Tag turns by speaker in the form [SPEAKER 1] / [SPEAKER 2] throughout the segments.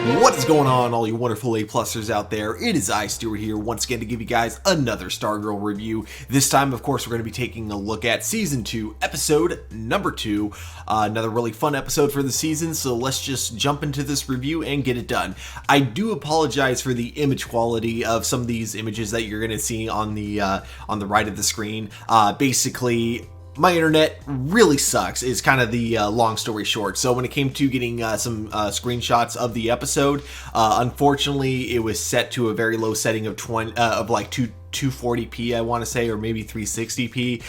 [SPEAKER 1] What is going on, all you wonderful A-plusers out there? It is I, Stuart, here once again to give you guys another Stargirl review. This time, of course, we're going to be taking a look at Season 2, Episode number 2. Another really fun episode for the season, so let's just jump into this review and get it done. I do apologize for the image quality of some of these images that you're going to see on the right of the screen. Basically, my internet really sucks is kind of the long story short. So when it came to getting some screenshots of the episode, unfortunately it was set to a very low setting of 240p, I want to say, or maybe 360p.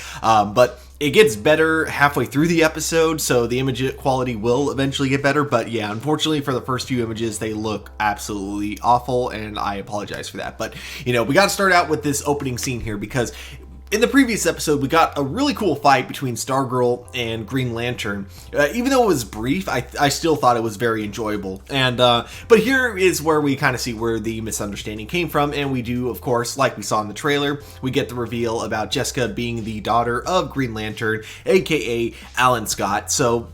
[SPEAKER 1] But it gets better halfway through the episode, so the image quality will eventually get better. But yeah, unfortunately for the first few images, they look absolutely awful, and I apologize for that. But, you know, we got to start out with this opening scene here because in the previous episode, we got a really cool fight between Stargirl and Green Lantern. Even though it was brief, I still thought it was very enjoyable. And but here is where we kind of see where the misunderstanding came from. And we do, of course, like we saw in the trailer, we get the reveal about Jessica being the daughter of Green Lantern, aka Alan Scott. So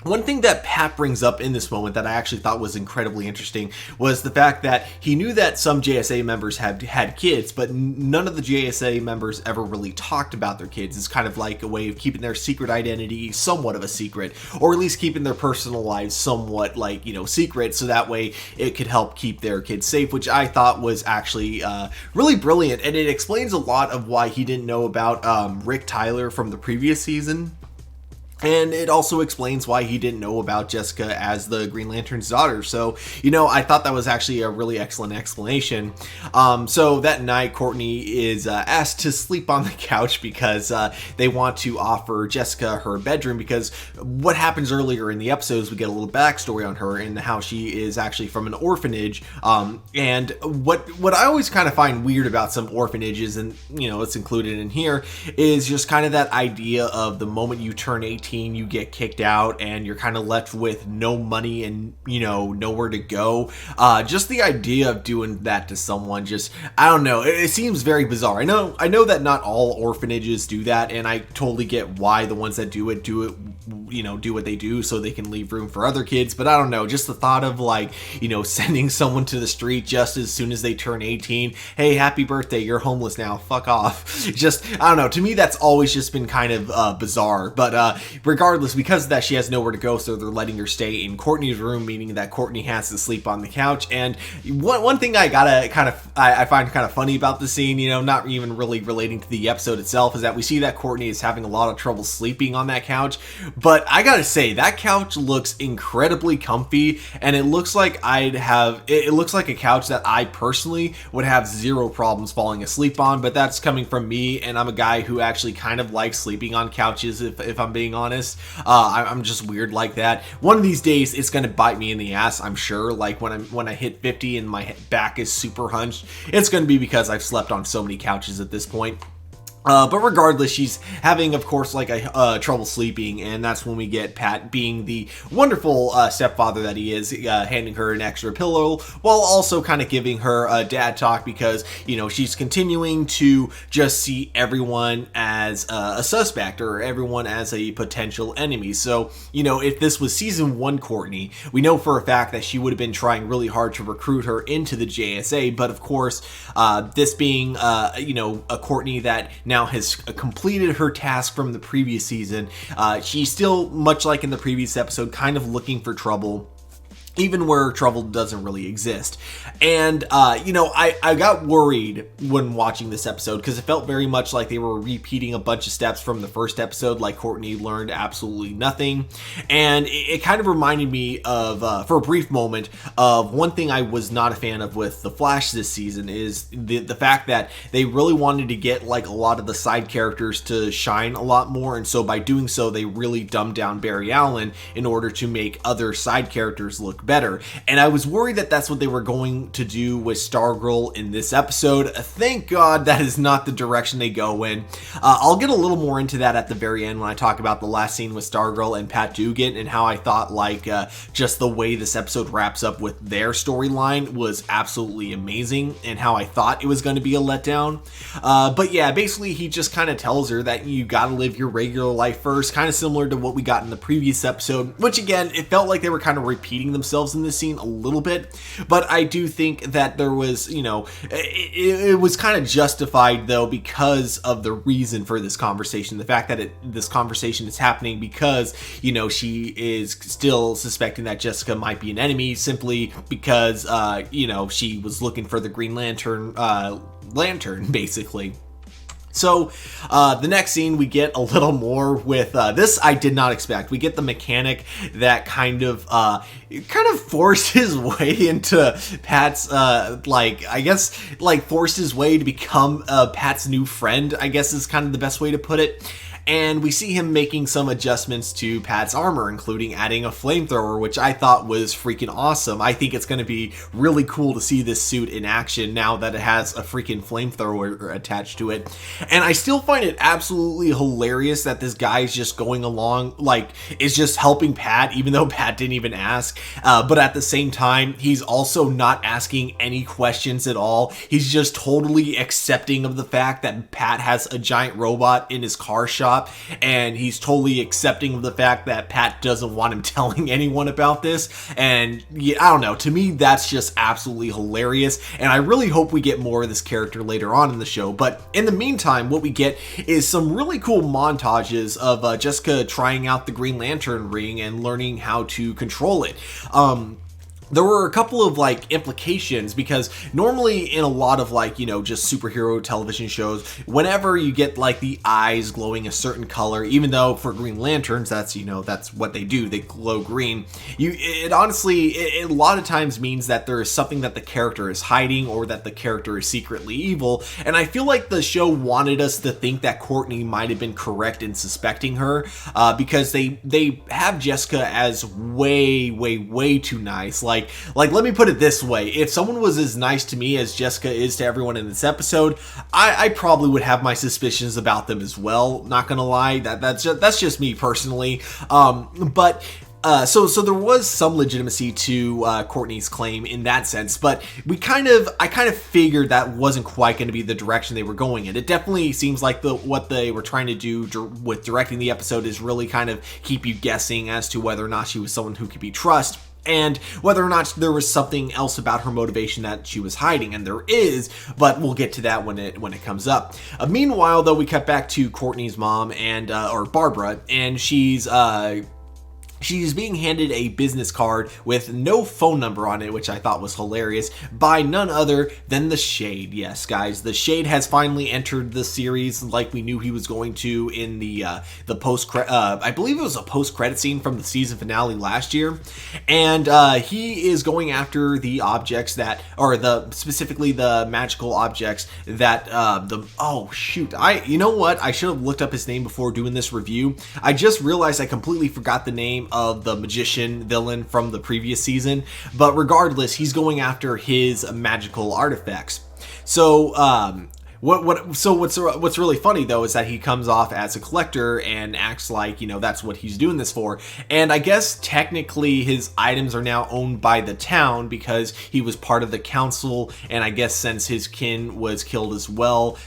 [SPEAKER 1] one thing that Pat brings up in this moment that I actually thought was incredibly interesting was the fact that he knew that some JSA members had kids, but none of the JSA members ever really talked about their kids. It's kind of like a way of keeping their secret identity somewhat of a secret, or at least keeping their personal lives somewhat, like, you know, secret, so that way it could help keep their kids safe, which I thought was actually really brilliant, and it explains a lot of why he didn't know about Rick Tyler from the previous season. And it also explains why he didn't know about Jessica as the Green Lantern's daughter. So, you know, I thought that was actually a really excellent explanation. So that night, Courtney is asked to sleep on the couch because they want to offer Jessica her bedroom, because what happens earlier in the episodes, we get a little backstory on her and how she is actually from an orphanage. And what I always kind of find weird about some orphanages, and, you know, it's included in here, is just kind of that idea of the moment you turn 18, you get kicked out and you're kind of left with no money and, you know, nowhere to go. Just the idea of doing that to someone, just, I don't know, it seems very bizarre. I know that not all orphanages do that, and I totally get why the ones that do it, you know, do what they do so they can leave room for other kids. But I don't know, just the thought of, like, you know, sending someone to the street just as soon as they turn 18, hey, happy birthday, you're homeless now, fuck off. Just, I don't know, to me that's always just been kind of bizarre. But regardless, because of that, she has nowhere to go, so they're letting her stay in Courtney's room, meaning that Courtney has to sleep on the couch. And one thing I find kind of funny about the scene, you know, not even really relating to the episode itself, is that we see that Courtney is having a lot of trouble sleeping on that couch. But I gotta say, that couch looks incredibly comfy, and it looks like it looks like a couch that I personally would have zero problems falling asleep on. But that's coming from me, and I'm a guy who actually kind of likes sleeping on couches, if I'm being honest. I'm just weird like that. One of these days, it's gonna bite me in the ass, I'm sure. Like when I hit 50 and my back is super hunched, it's gonna be because I've slept on so many couches at this point. But regardless, she's having, of course, like trouble sleeping, and that's when we get Pat, being the wonderful stepfather that he is, handing her an extra pillow, while also kind of giving her a dad talk, because, you know, she's continuing to just see everyone as a suspect, or everyone as a potential enemy. So, you know, if this was season 1 Courtney, we know for a fact that she would have been trying really hard to recruit her into the JSA. But of course, this being, you know, a Courtney that now has completed her task from the previous season, she's still, much like in the previous episode, kind of looking for trouble, even where trouble doesn't really exist. And, you know, I got worried when watching this episode, because it felt very much like they were repeating a bunch of steps from the first episode, like Courtney learned absolutely nothing. And it kind of reminded me of, for a brief moment, of one thing I was not a fan of with The Flash this season, is the fact that they really wanted to get, like, a lot of the side characters to shine a lot more, and so by doing so, they really dumbed down Barry Allen in order to make other side characters look better. And I was worried that that's what they were going to do with Stargirl in this episode. Thank God that is not the direction they go in. I'll get a little more into that at the very end when I talk about the last scene with Stargirl and Pat Dugan, and how I thought, like, just the way this episode wraps up with their storyline was absolutely amazing, and how I thought it was going to be a letdown. But yeah, basically he just kind of tells her that you gotta live your regular life first, kind of similar to what we got in the previous episode, which again, it felt like they were kind of repeating themselves themselves in this scene a little bit, but I do think that there was, you know, it was kind of justified though because of the reason for this conversation. The fact that this conversation is happening because, you know, she is still suspecting that Jessica might be an enemy simply because, you know, she was looking for the Green Lantern, basically. So the next scene, we get a little more with this. I did not expect. We get the mechanic that kind of forced his way into Pat's forced his way to become Pat's new friend, I guess is kind of the best way to put it. And we see him making some adjustments to Pat's armor, including adding a flamethrower, which I thought was freaking awesome. I think it's going to be really cool to see this suit in action now that it has a freaking flamethrower attached to it. And I still find it absolutely hilarious that this guy is just going along, like, is just helping Pat, even though Pat didn't even ask. But at the same time, he's also not asking any questions at all. He's just totally accepting of the fact that Pat has a giant robot in his car shop. And he's totally accepting of the fact that Pat doesn't want him telling anyone about this. And yeah, I don't know, to me that's just absolutely hilarious, and I really hope we get more of this character later on in the show. But in the meantime, what we get is some really cool montages of Jessica trying out the Green Lantern ring and learning how to control it. There were a couple of like implications, because normally in a lot of like, you know, just superhero television shows, whenever you get like the eyes glowing a certain color, even though for Green Lanterns, that's, you know, that's what they do, they glow green, it honestly a lot of times means that there is something that the character is hiding or that the character is secretly evil. And I feel like the show wanted us to think that Courtney might have been correct in suspecting her, because they have Jessica as way too nice. Like, let me put it this way. If someone was as nice to me as Jessica is to everyone in this episode, I probably would have my suspicions about them as well. Not gonna lie, that's just me personally. But so there was some legitimacy to Courtney's claim in that sense, but I kind of figured that wasn't quite going to be the direction they were going in. It definitely seems like what they were trying to do with directing the episode is really kind of keep you guessing as to whether or not she was someone who could be trusted, and whether or not there was something else about her motivation that she was hiding, and there is, but we'll get to that when it comes up. Meanwhile, though, we cut back to Courtney's mom and or Barbara, and she's being handed a business card with no phone number on it, which I thought was hilarious, by none other than the Shade. Yes, guys, the Shade has finally entered the series like we knew he was going to in the I believe it was a post-credit scene from the season finale last year, and he is going after the objects that, or specifically the magical objects that you know what? I should have looked up his name before doing this review. I just realized I completely forgot the name of the magician villain from the previous season, but regardless, he's going after his magical artifacts. So what's really funny though is that he comes off as a collector and acts like, you know, that's what he's doing this for. And I guess technically his items are now owned by the town because he was part of the council, and I guess since his kin was killed as well,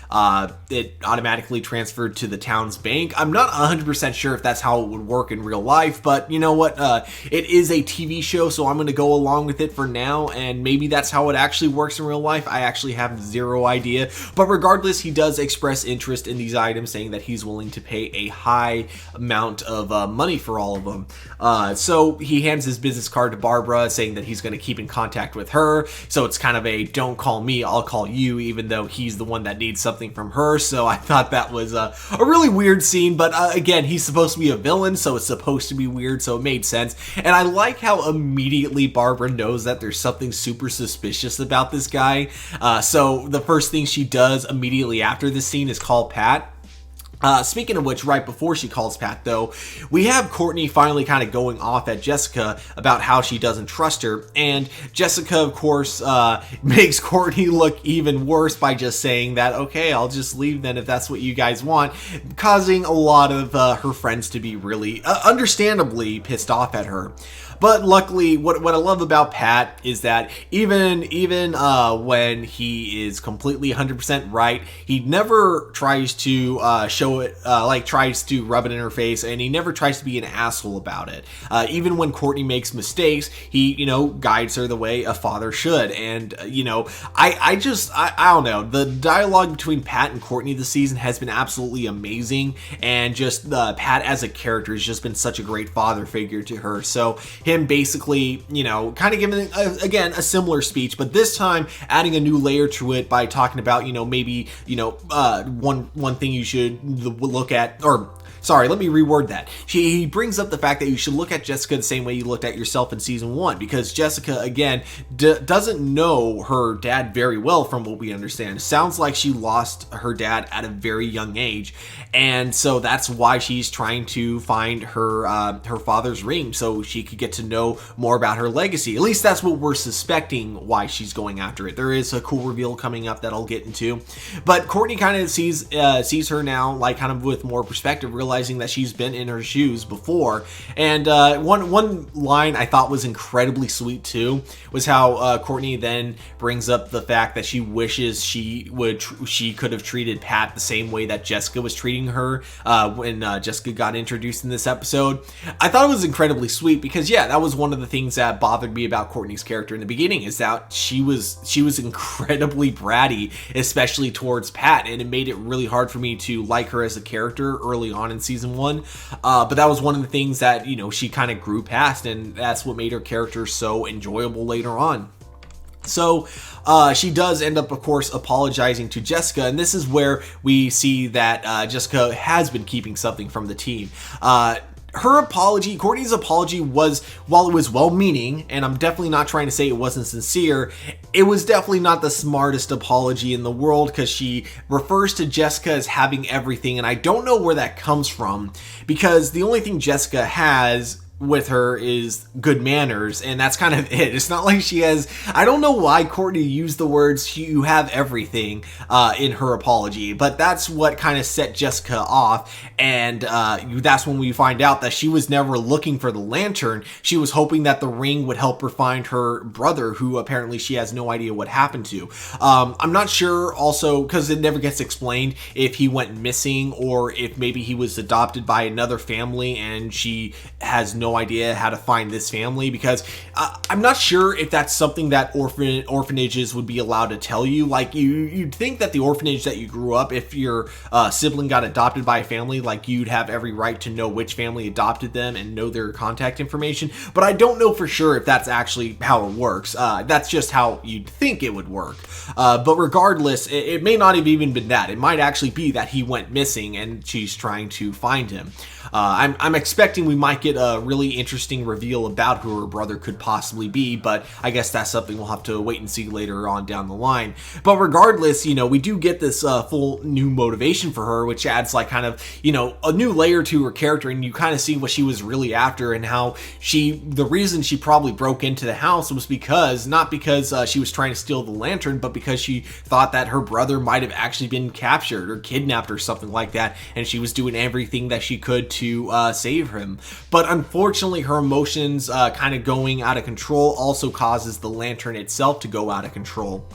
[SPEAKER 1] it automatically transferred to the town's bank. I'm not 100% sure if that's how it would work in real life, but you know what, it is a TV show, so I'm going to go along with it for now, and maybe that's how it actually works in real life. I actually have zero idea, but regardless, he does express interest in these items, saying that he's willing to pay a high amount of money for all of them. So he hands his business card to Barbara, saying that he's going to keep in contact with her. So it's kind of a don't call me, I'll call you, even though he's the one that needs something from her. So I thought that was a really weird scene, but again, he's supposed to be a villain, so it's supposed to be weird, so it made sense. And I like how immediately Barbara knows that there's something super suspicious about this guy. So the first thing she does immediately after this scene is call Pat. Speaking of which, right before she calls Pat, though, we have Courtney finally kind of going off at Jessica about how she doesn't trust her, and Jessica, of course, makes Courtney look even worse by just saying that, okay, I'll just leave then if that's what you guys want, causing a lot of her friends to be really, understandably pissed off at her. But luckily, what I love about Pat is that even when he is completely 100% right, he never tries to show it, tries to rub it in her face, and he never tries to be an asshole about it. Even when Courtney makes mistakes, he, guides her the way a father should. And, I don't know. The dialogue between Pat and Courtney this season has been absolutely amazing. And just Pat as a character has just been such a great father figure to her. So him basically, kind of giving, again, a similar speech, but this time adding a new layer to it by talking about, maybe, one thing you should look at, or sorry, let me reword that. He brings up the fact that you should look at Jessica the same way you looked at yourself in season 1, because Jessica, again, doesn't know her dad very well from what we understand. It sounds like she lost her dad at a very young age, and so that's why she's trying to find her father's ring so she could get to know more about her legacy. At least that's what we're suspecting why she's going after it. There is a cool reveal coming up that I'll get into, but Courtney kind of sees her now, like, kind of with more perspective, realizing that she's been in her shoes before. And one line I thought was incredibly sweet too was how Courtney then brings up the fact that she wishes she could have treated Pat the same way that Jessica was treating her when Jessica got introduced in this episode. I thought it was incredibly sweet because, yeah, that was one of the things that bothered me about Courtney's character in the beginning, is that she was incredibly bratty, especially towards Pat, and it made it really hard for me to like her as a character early on in season 1. But that was one of the things that, she kind of grew past, and that's what made her character so enjoyable later on. So she does end up, of course, apologizing to Jessica, and this is where we see that Jessica has been keeping something from the team. Her apology, Courtney's apology, was, while it was well-meaning, and I'm definitely not trying to say it wasn't sincere, it was definitely not the smartest apology in the world, because she refers to Jessica as having everything, and I don't know where that comes from, because the only thing Jessica has with her is good manners, and that's kind of it. It's not like she has, I don't know why Courtney used the words "you have everything" in her apology, but that's what kind of set Jessica off, and that's when we find out that she was never looking for the lantern. She was hoping that the ring would help her find her brother, who apparently she has no idea what happened to. I'm not sure also, because it never gets explained, if he went missing or if maybe he was adopted by another family and she has no idea how to find this family, because I'm not sure if that's something that orphanages would be allowed to tell you. Like, you'd think that the orphanage that you grew up, if your sibling got adopted by a family, like, you'd have every right to know which family adopted them and know their contact information, but I don't know for sure if that's actually how it works. That's just how you'd think it would work. But regardless, it may not have even been that. It might actually be that he went missing and she's trying to find him. I'm expecting we might get a really interesting reveal about who her brother could possibly be, but I guess that's something we'll have to wait and see later on down the line. But regardless, we do get this full new motivation for her, which adds like kind of, a new layer to her character, and you kind of see what she was really after, and how the reason she probably broke into the house was not because she was trying to steal the lantern, but because she thought that her brother might have actually been captured or kidnapped or something like that, and she was doing everything that she could to save him. But unfortunately, her emotions kind of going out of control also causes the lantern itself to go out of control.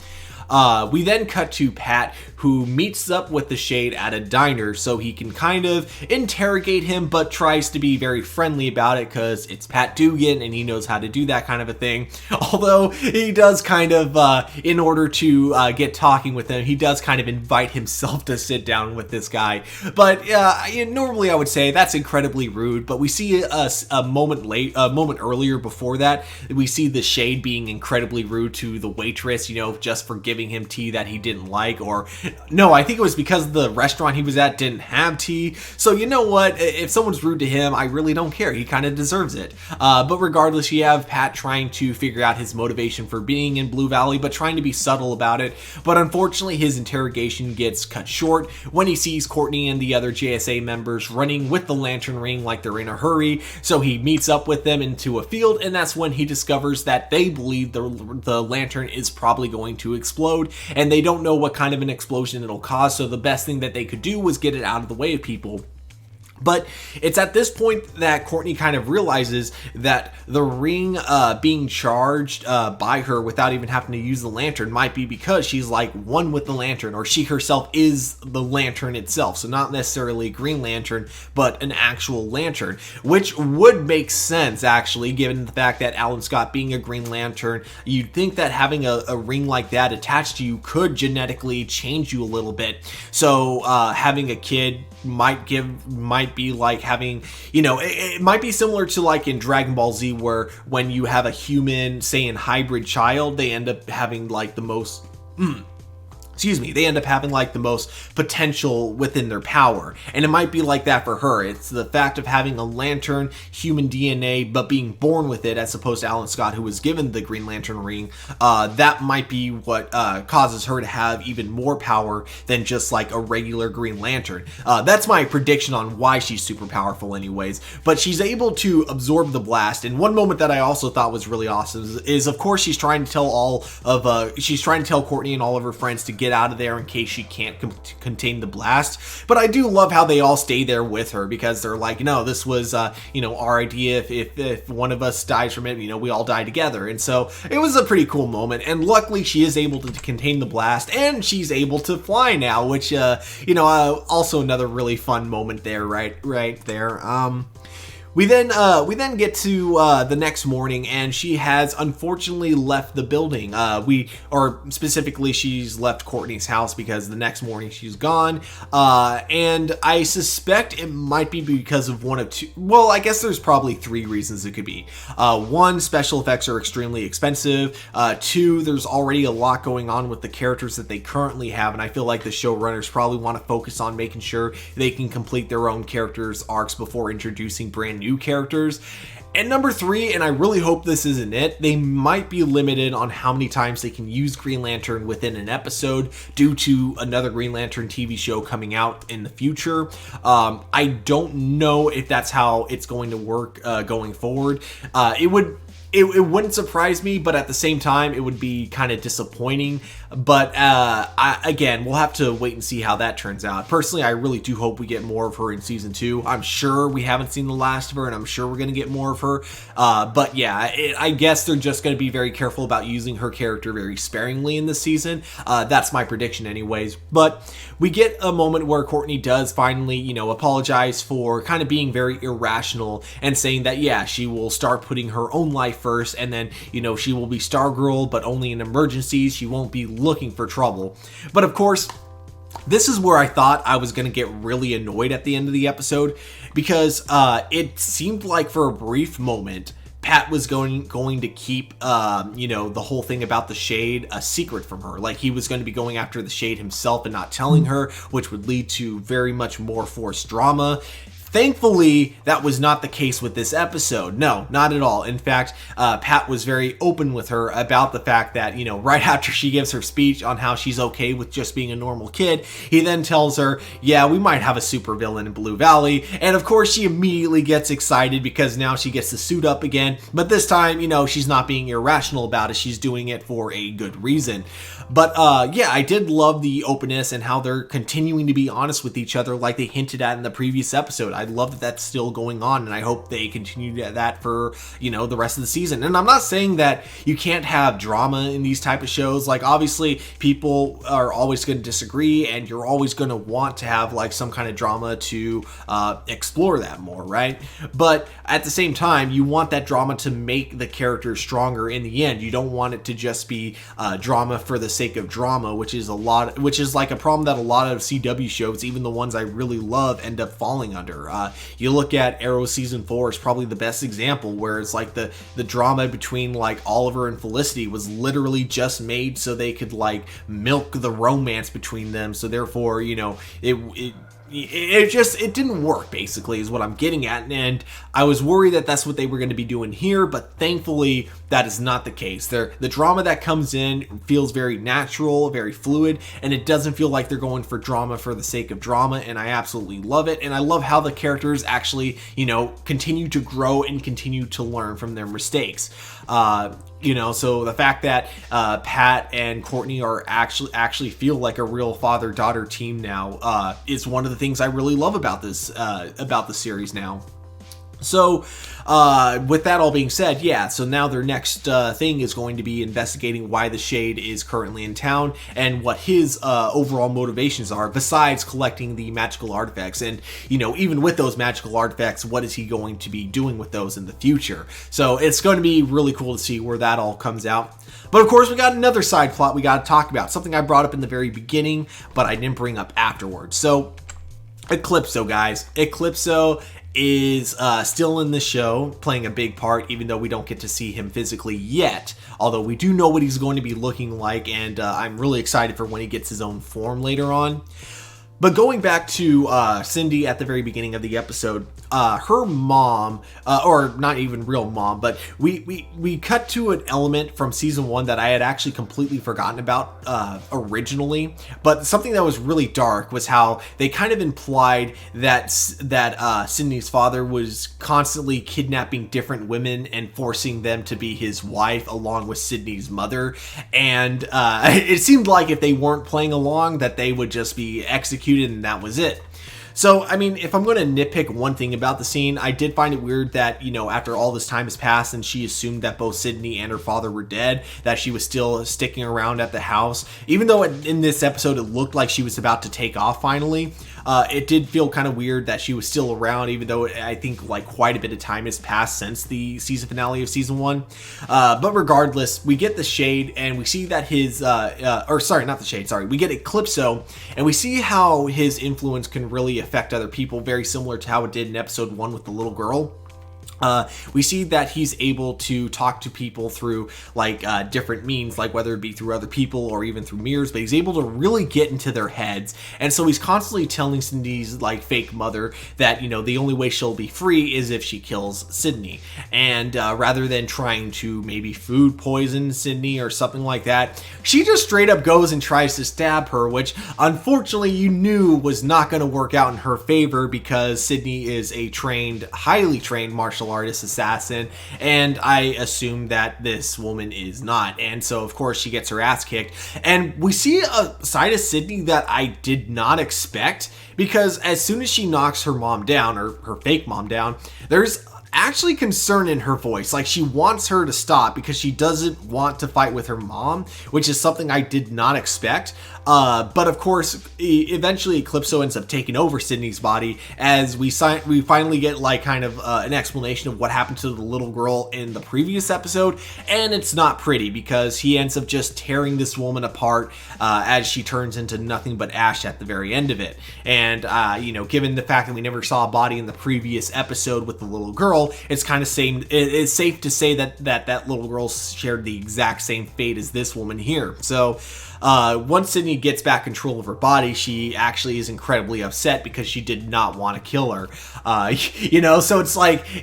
[SPEAKER 1] We then cut to Pat, who meets up with the Shade at a diner so he can kind of interrogate him, but tries to be very friendly about it because it's Pat Dugan and he knows how to do that kind of a thing. Although he does kind of, in order to get talking with him, he does kind of invite himself to sit down with this guy. But normally I would say that's incredibly rude, but we see a moment earlier before that, we see the Shade being incredibly rude to the waitress, just for giving him tea that he didn't like, or no, I think it was because the restaurant he was at didn't have tea. So you know what, if someone's rude to him, I really don't care. He kind of deserves it. But regardless, you have Pat trying to figure out his motivation for being in Blue Valley, but trying to be subtle about it. But unfortunately, his interrogation gets cut short when he sees Courtney and the other JSA members running with the lantern ring like they're in a hurry. So he meets up with them into a field, and that's when he discovers that they believe the lantern is probably going to explode, and they don't know what kind of an explosion it'll cause, so the best thing that they could do was get it out of the way of people. But it's at this point that Courtney kind of realizes that the ring being charged by her without even having to use the lantern might be because she's like one with the lantern, or she herself is the lantern itself. So not necessarily a Green Lantern, but an actual lantern, which would make sense actually, given the fact that Alan Scott being a Green Lantern, you'd think that having a ring like that attached to you could genetically change you a little bit. So having a kid might be like having, it might be similar to like in Dragon Ball Z, where when you have a human Saiyan hybrid child, they end up having like the most they end up having like the most potential within their power. And it might be like that for her. It's the fact of having a lantern, human DNA, but being born with it, as opposed to Alan Scott, who was given the Green Lantern ring. That might be what causes her to have even more power than just like a regular Green Lantern. That's my prediction on why she's super powerful anyways. But she's able to absorb the blast. And one moment that I also thought was really awesome is of course she's trying to tell Courtney and all of her friends to get out of there in case she can't contain the blast. But I do love how they all stay there with her, because they're like, no, this was our idea. If one of us dies from it, we all die together. And so it was a pretty cool moment, and luckily she is able to contain the blast, and she's able to fly now, which also another really fun moment there, right there. We then get to the next morning, and she has unfortunately left the building. Specifically, she's left Courtney's house, because the next morning she's gone. And I suspect it might be because of one of two. Well, I guess there's probably three reasons it could be. One, special effects are extremely expensive. Two, there's already a lot going on with the characters that they currently have, and I feel like the showrunners probably want to focus on making sure they can complete their own characters' arcs before introducing brand new characters. And number three, and I really hope this isn't it, they might be limited on how many times they can use Green Lantern within an episode due to another Green Lantern TV show coming out in the future. I don't know if that's how it's going to work going forward. It wouldn't surprise me, but at the same time, it would be kind of disappointing. But again, we'll have to wait and see how that turns out. Personally, I really do hope we get more of her in season 2. I'm sure we haven't seen the last of her, and I'm sure we're going to get more of her. But yeah, I guess they're just going to be very careful about using her character very sparingly in this season. That's my prediction anyways. But we get a moment where Courtney does finally, apologize for kind of being very irrational and saying that, yeah, she will start putting her own life first, and then, she will be Stargirl, but only in emergencies. She won't be looking for trouble. But of course, this is where I thought I was going to get really annoyed at the end of the episode, because it seemed like for a brief moment Pat was going to keep the whole thing about the Shade a secret from her. Like, he was going to be going after the Shade himself and not telling her, which would lead to very much more forced drama. Thankfully, that was not the case with this episode. No, not at all. In fact, Pat was very open with her about the fact that, right after she gives her speech on how she's okay with just being a normal kid, he then tells her, yeah, we might have a supervillain in Blue Valley. And of course, she immediately gets excited because now she gets to suit up again. But this time, she's not being irrational about it. She's doing it for a good reason. But yeah, I did love the openness and how they're continuing to be honest with each other like they hinted at in the previous episode. I love that that's still going on, and I hope they continue that for, the rest of the season. And I'm not saying that you can't have drama in these type of shows. Like, obviously, people are always going to disagree, and you're always going to want to have, like, some kind of drama to explore that more, right? But at the same time, you want that drama to make the characters stronger in the end. You don't want it to just be drama for the sake of drama, which is like a problem that a lot of CW shows, even the ones I really love, end up falling under. You look at Arrow season 4 is probably the best example, where it's like the drama between like Oliver and Felicity was literally just made so they could like milk the romance between them. So therefore, it didn't work, basically, is what I'm getting at. And I was worried that that's what they were going to be doing here, but thankfully that is not the case. The drama that comes in feels very natural, very fluid, and it doesn't feel like they're going for drama for the sake of drama, and I absolutely love it. And I love how the characters actually, continue to grow and continue to learn from their mistakes. So the fact that Pat and Courtney are actually feel like a real father-daughter team now is one of the things I really love about the series now. So, with that all being said, so now their next thing is going to be investigating why the Shade is currently in town and what his overall motivations are, besides collecting the magical artifacts. And, even with those magical artifacts, what is he going to be doing with those in the future? So it's going to be really cool to see where that all comes out. But of course, we got another side plot we got to talk about, something I brought up in the very beginning, but I didn't bring up afterwards. So, Eclipso, guys. Eclipso is still in the show, playing a big part, even though we don't get to see him physically yet. Although we do know what he's going to be looking like, and I'm really excited for when he gets his own form later on. But going back to Cindy at the very beginning of the episode, her mom, or not even real mom, but we cut to an element from season 1 that I had actually completely forgotten about originally. But something that was really dark was how they kind of implied that Sydney's father was constantly kidnapping different women and forcing them to be his wife along with Sydney's mother. And it seemed like if they weren't playing along, that they would just be executed and that was it. So, I mean, if I'm going to nitpick one thing about the scene, I did find it weird that, after all this time has passed and she assumed that both Sydney and her father were dead, that she was still sticking around at the house. Even though in this episode it looked like she was about to take off finally, it did feel kind of weird that she was still around, even though I think quite a bit of time has passed since the season finale of season 1. But regardless, we get the Shade and we see that we get Eclipso, and we see how his influence can really affect other people, very similar to how it did in episode 1 with the little girl. We see that he's able to talk to people through different means, like whether it be through other people or even through mirrors, but he's able to really get into their heads. And so he's constantly telling Cindy's fake mother that, the only way she'll be free is if she kills Sydney. And rather than trying to maybe food poison Sydney or something like that, she just straight up goes and tries to stab her, which unfortunately you knew was not going to work out in her favor because Sydney is a highly trained martial artist assassin, and I assume that this woman is not. And so of course she gets her ass kicked, and we see a side of Sydney that I did not expect, because as soon as she knocks her mom down, or her fake mom down, there's actually concern in her voice. She wants her to stop because she doesn't want to fight with her mom, which is something I did not expect. But of course, eventually Eclipso ends up taking over Sydney's body, as we finally get an explanation of what happened to the little girl in the previous episode, and it's not pretty because he ends up just tearing this woman apart as she turns into nothing but ash at the very end of it. And given the fact that we never saw a body in the previous episode with the little girl, it's safe to say that little girl shared the exact same fate as this woman here. So once Sydney gets back control of her body, she actually is incredibly upset because she did not want to kill her. So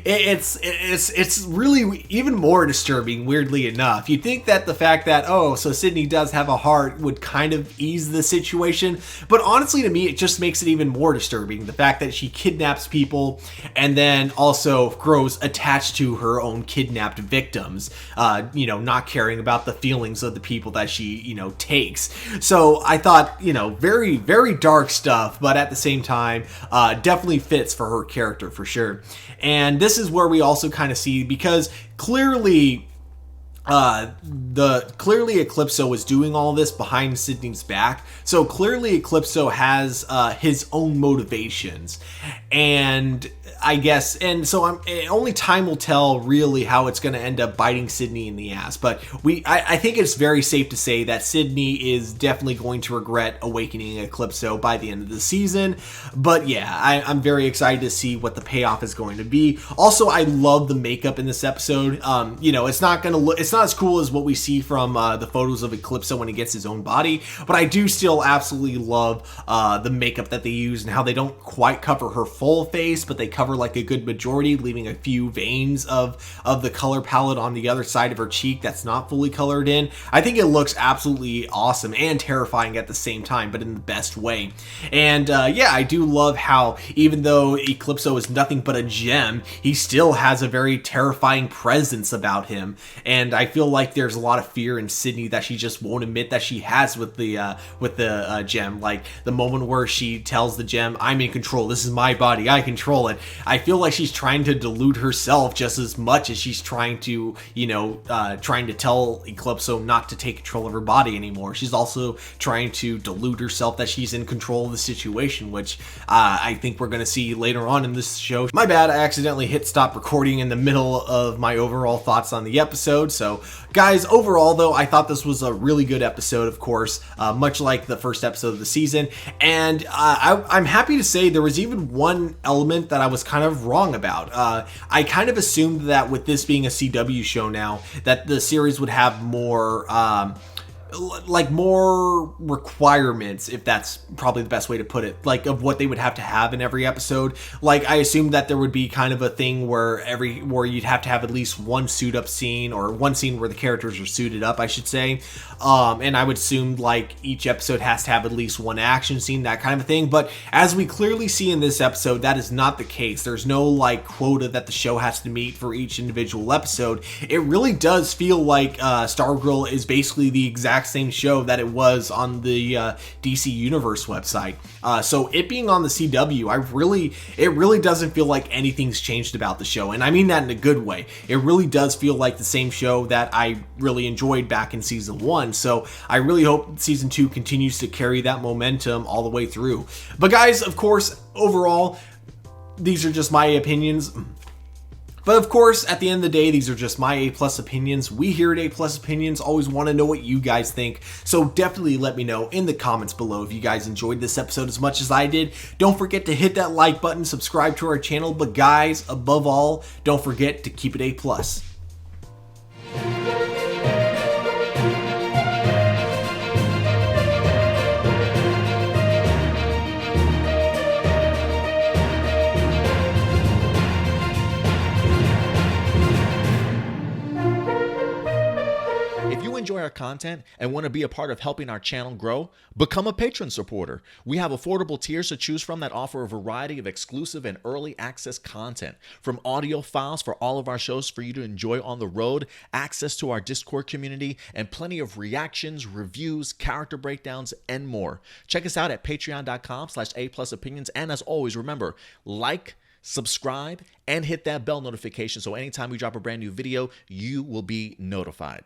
[SPEAKER 1] it's really even more disturbing, weirdly enough. You'd think that the fact that, so Sydney does have a heart would kind of ease the situation, but honestly to me it just makes it even more disturbing. The fact that she kidnaps people and then also grows attached to her own kidnapped victims, not caring about the feelings of the people that she, takes. So I thought, very, very dark stuff, but at the same time, definitely fits for her character for sure. And this is where we also kind of see, because clearly Eclipso was doing all this behind Sydney's back. So clearly Eclipso has his own motivations, and I guess, and so only time will tell really how it's going to end up biting Sydney in the ass. But I think it's very safe to say that Sydney is definitely going to regret awakening Eclipso by the end of the season. But yeah, I'm very excited to see what the payoff is going to be. Also, I love the makeup in this episode. It's not not as cool as what we see from the photos of Eclipso when he gets his own body, but I do still absolutely love the makeup that they use and how they don't quite cover her full face, but they cover like a good majority, leaving a few veins of the color palette on the other side of her cheek that's not fully colored in. I think it looks absolutely awesome and terrifying at the same time, but in the best way. And yeah, I do love how even though Eclipso is nothing but a gem, he still has a very terrifying presence about him. And I feel like there's a lot of fear in Sydney that she just won't admit that she has with the gem. Like the moment where she tells the gem, "I'm in control. This is my body. I control it." I feel like she's trying to delude herself just as much as she's trying to, trying to tell Eclipso not to take control of her body anymore. She's also trying to delude herself that she's in control of the situation, which I think we're going to see later on in this show. My bad, I accidentally hit stop recording in the middle of my overall thoughts on the episode. So guys, overall though, I thought this was a really good episode, of course, much like the first episode of the season. And I'm happy to say there was even one element that I was kind of wrong about. I kind of assumed that with this being a CW show now, that the series would have more more requirements, if that's probably the best way to put it, like of what they would have to have in every episode. Like I assumed that there would be kind of a thing where you'd have to have at least one suit up scene, or one scene where the characters are suited up, I should say. And I would assume like each episode has to have at least one action scene, that kind of a thing. But as we clearly see in this episode, that is not the case. There's no like quota that the show has to meet for each individual episode. It really does feel like Stargirl is basically the exact same show that it was on the DC Universe website. So it being on the CW, it really doesn't feel like anything's changed about the show. And I mean that in a good way. It really does feel like the same show that I really enjoyed back in season 1. So I really hope season 2 continues to carry that momentum all the way through. But guys, of course, overall, these are just my opinions. But of course, at the end of the day, these are just my A+ opinions. We here at A+ Opinions always want to know what you guys think. So definitely let me know in the comments below if you guys enjoyed this episode as much as I did. Don't forget to hit that like button, subscribe to our channel. But guys, above all, don't forget to keep it A+.
[SPEAKER 2] If you enjoy our content and want to be a part of helping our channel grow, become a patron supporter. We have affordable tiers to choose from that offer a variety of exclusive and early access content, from audio files for all of our shows for you to enjoy on the road, access to our Discord community, and plenty of reactions, reviews, character breakdowns, and more. Check us out at patreon.com/A+opinions. And as always, remember, like, subscribe, and hit that bell notification so anytime we drop a brand new video, you will be notified.